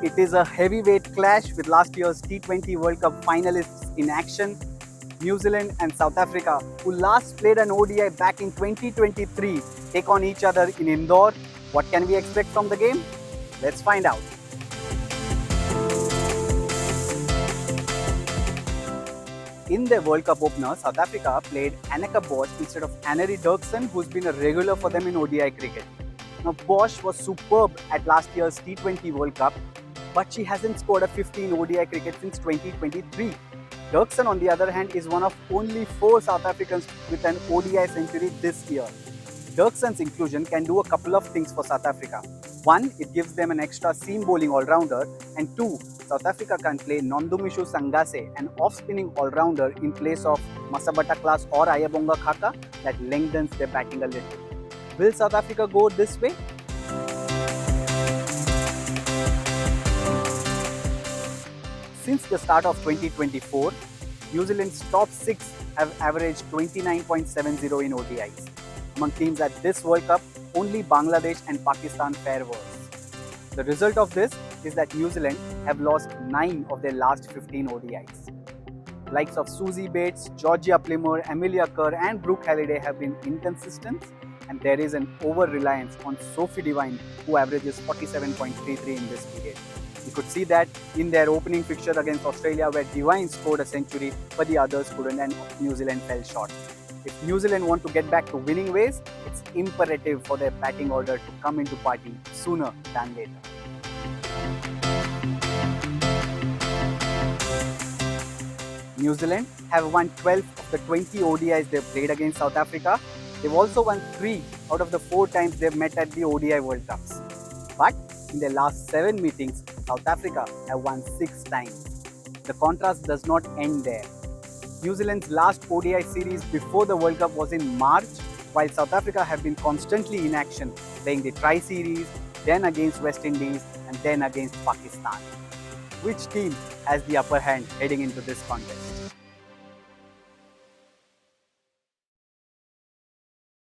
It is a heavyweight clash with last year's T20 World Cup finalists in action, New Zealand and South Africa, who last played an ODI back in 2023, take on each other in Indore. What can we expect from the game? Let's find out. In their World Cup opener, South Africa played Anneke Bosch instead of Annery Dirksen, who's been a regular for them in ODI cricket. Now, Bosch was superb at last year's T20 World Cup, but she hasn't scored a 50 in ODI cricket since 2023. Dirksen, on the other hand, is one of only 4 South Africans with an ODI century this year. Dirksen's inclusion can do a couple of things for South Africa. One, it gives them an extra seam bowling all-rounder, and two, South Africa can play Nondumishu Sangase, an off-spinning all-rounder in place of Masabata Class or Ayabonga Khaka that lengthens their batting a little. Will South Africa go this way? Since the start of 2024, New Zealand's top 6 have averaged 29.70 in ODIs. Among teams at this World Cup, only Bangladesh and Pakistan fare worse. The result of this is that New Zealand have lost 9 of their last 15 ODIs. Likes of Susie Bates, Georgia Plymore, Amelia Kerr and Brooke Halliday have been inconsistent, and there is an over-reliance on Sophie Devine, who averages 47.33 in this period. You could see that in their opening fixture against Australia, where Devine scored a century but the others couldn't and New Zealand fell short. If New Zealand want to get back to winning ways, it's imperative for their batting order to come into party sooner than later. New Zealand have won 12 of the 20 ODIs they've played against South Africa. They've also won 3 out of the 4 times they've met at the ODI World Cups. But in their last 7 meetings, South Africa have won 6 times. The contrast does not end there. New Zealand's last ODI series before the World Cup was in March, while South Africa have been constantly in action, playing the Tri-Series, then against West Indies and then against Pakistan. Which team has the upper hand heading into this contest?